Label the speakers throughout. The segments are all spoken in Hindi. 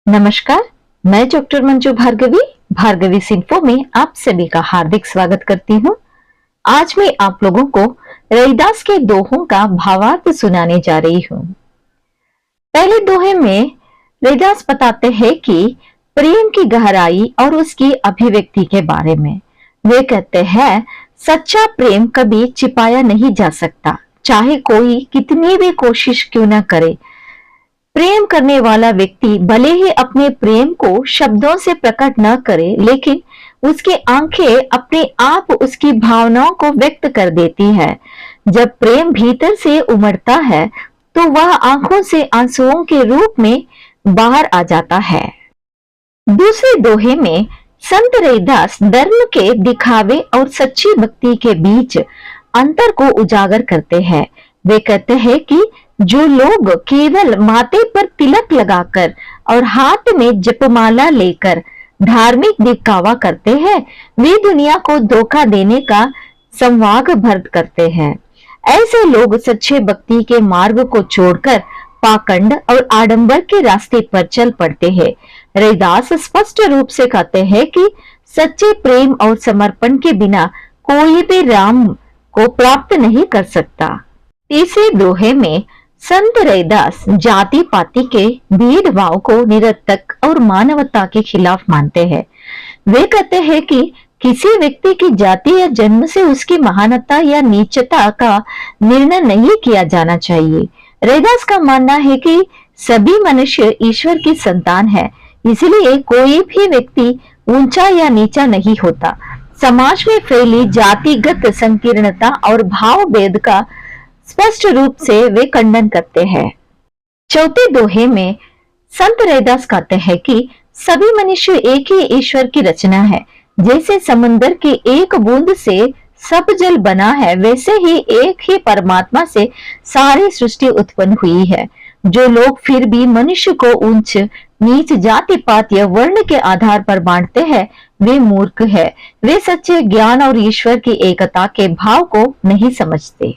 Speaker 1: नमस्कार, मैं डॉक्टर मंजू भार्गवी सिंफो में आप सभी का हार्दिक स्वागत करती हूँ। आज मैं आप लोगों को रविदास के दोहों का भावार्थ सुनाने जा रही हूँ। पहले दोहे में रविदास बताते हैं कि प्रेम की गहराई और उसकी अभिव्यक्ति के बारे में। वे कहते हैं, सच्चा प्रेम कभी छिपाया नहीं जा सकता, चाहे कोई कितनी भी कोशिश क्यों न करे। प्रेम करने वाला व्यक्ति भले ही अपने प्रेम को शब्दों से प्रकट न करे, लेकिन उसकी आंखें अपने आप उसकी भावनाओं को व्यक्त कर देती है। जब प्रेम भीतर से उमड़ता है तो वह आंखों से आंसुओं के रूप में बाहर आ जाता है। दूसरे दोहे में संत रविदास धर्म के दिखावे और सच्ची भक्ति के बीच अंतर को उजागर करते हैं। वे कहते हैं कि जो लोग केवल माथे पर तिलक लगाकर और हाथ में जपमाला लेकर धार्मिक दिखावा करते हैं, वे दुनिया को धोखा देने का संवाद भर करते हैं। ऐसे लोग सच्चे भक्ति के मार्ग को छोड़कर पाखंड और आडंबर के रास्ते पर चल पड़ते हैं। रविदास स्पष्ट रूप से कहते हैं कि सच्चे प्रेम और समर्पण के बिना कोई भी राम को प्राप्त नहीं कर सकता। तीसरे दोहे में संत रविदास जाति पाति के भेदभाव को निरर्थक और मानवता के खिलाफ मानते हैं। वे कहते हैं कि किसी व्यक्ति की जाति या जन्म से उसकी महानता या नीचता का निर्णय नहीं किया जाना चाहिए। रविदास का मानना है कि सभी मनुष्य ईश्वर की संतान है, इसलिए कोई भी व्यक्ति ऊंचा या नीचा नहीं होता। समाज में फैली जातिगत संकीर्णता और भाव भेद का स्पष्ट रूप से वे खंडन करते हैं। चौथे दोहे में संत रविदास कहते हैं कि सभी मनुष्य एक ही ईश्वर की रचना है। जैसे समुद्र की एक बूंद से सब जल बना है, वैसे ही एक ही परमात्मा से सारी सृष्टि उत्पन्न हुई है। जो लोग फिर भी मनुष्य को ऊंच नीच जाति पात या वर्ण के आधार पर बांटते हैं, वे मूर्ख है। वे सच्चे ज्ञान और ईश्वर की एकता के भाव को नहीं समझते।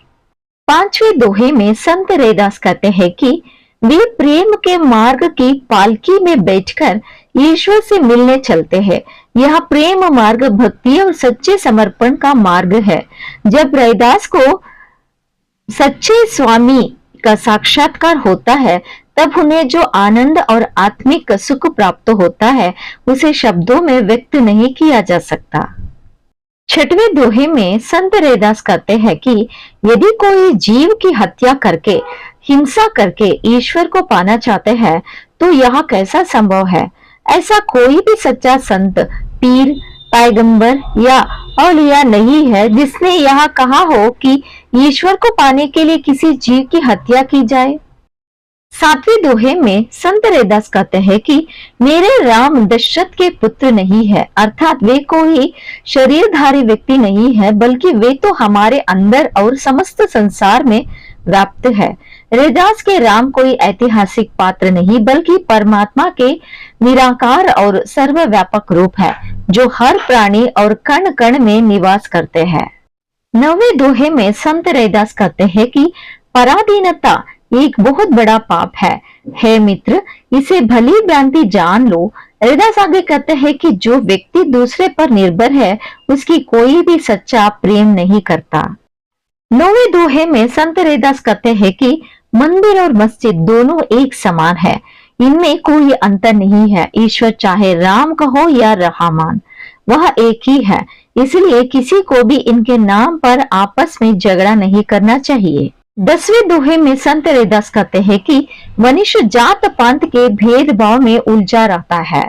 Speaker 1: पांचवें दोहे में संत रविदास कहते हैं कि वे प्रेम के मार्ग की पालकी में बैठकर ईश्वर से मिलने चलते हैं। यह प्रेम मार्ग भक्ति और सच्चे समर्पण का मार्ग है। जब रविदास को सच्चे स्वामी का साक्षात्कार होता है, तब उन्हें जो आनंद और आत्मिक सुख प्राप्त होता है, उसे शब्दों में व्यक्त नहीं किया जा सकता। छठवें दोहे में संत रविदास कहते हैं कि यदि कोई जीव की हत्या करके हिंसा करके ईश्वर को पाना चाहते हैं, तो यह कैसा संभव है। ऐसा कोई भी सच्चा संत, पीर, पैगंबर या औलिया नहीं है जिसने यह कहा हो कि ईश्वर को पाने के लिए किसी जीव की हत्या की जाए। सातवें दोहे में संत रविदास कहते हैं कि मेरे राम दशरथ के पुत्र नहीं है, अर्थात वे कोई शरीरधारी व्यक्ति नहीं है, बल्कि वे तो हमारे अंदर और समस्त संसार में व्याप्त है। रविदास के राम कोई ऐतिहासिक पात्र नहीं, बल्कि परमात्मा के निराकार और सर्वव्यापक रूप है, जो हर प्राणी और कण कण में निवास करते हैं। नौवें दोहे में संत रविदास कहते हैं कि पराधीनता एक बहुत बड़ा पाप है। हे मित्र, इसे भली भांति जान लो। रविदास आगे कहते हैं कि जो व्यक्ति दूसरे पर निर्भर है, उसकी कोई भी सच्चा प्रेम नहीं करता। नौवें दोहे में संत रविदास कहते हैं कि मंदिर और मस्जिद दोनों एक समान है, इनमें कोई अंतर नहीं है। ईश्वर चाहे राम कहो या रहमान, वह एक ही है। इसलिए किसी को भी इनके नाम पर आपस में झगड़ा नहीं करना चाहिए। 10वें दोहे में संत रविदास कहते हैं कि मनुष्य जात पात के भेदभाव में उलझा रहता है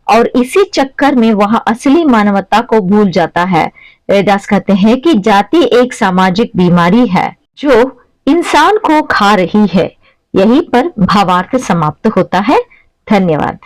Speaker 1: और इसी चक्कर में वह असली मानवता को भूल जाता है। रविदास कहते हैं कि जाति एक सामाजिक बीमारी है जो इंसान को खा रही है। यहीं पर भावार्थ समाप्त होता है। धन्यवाद।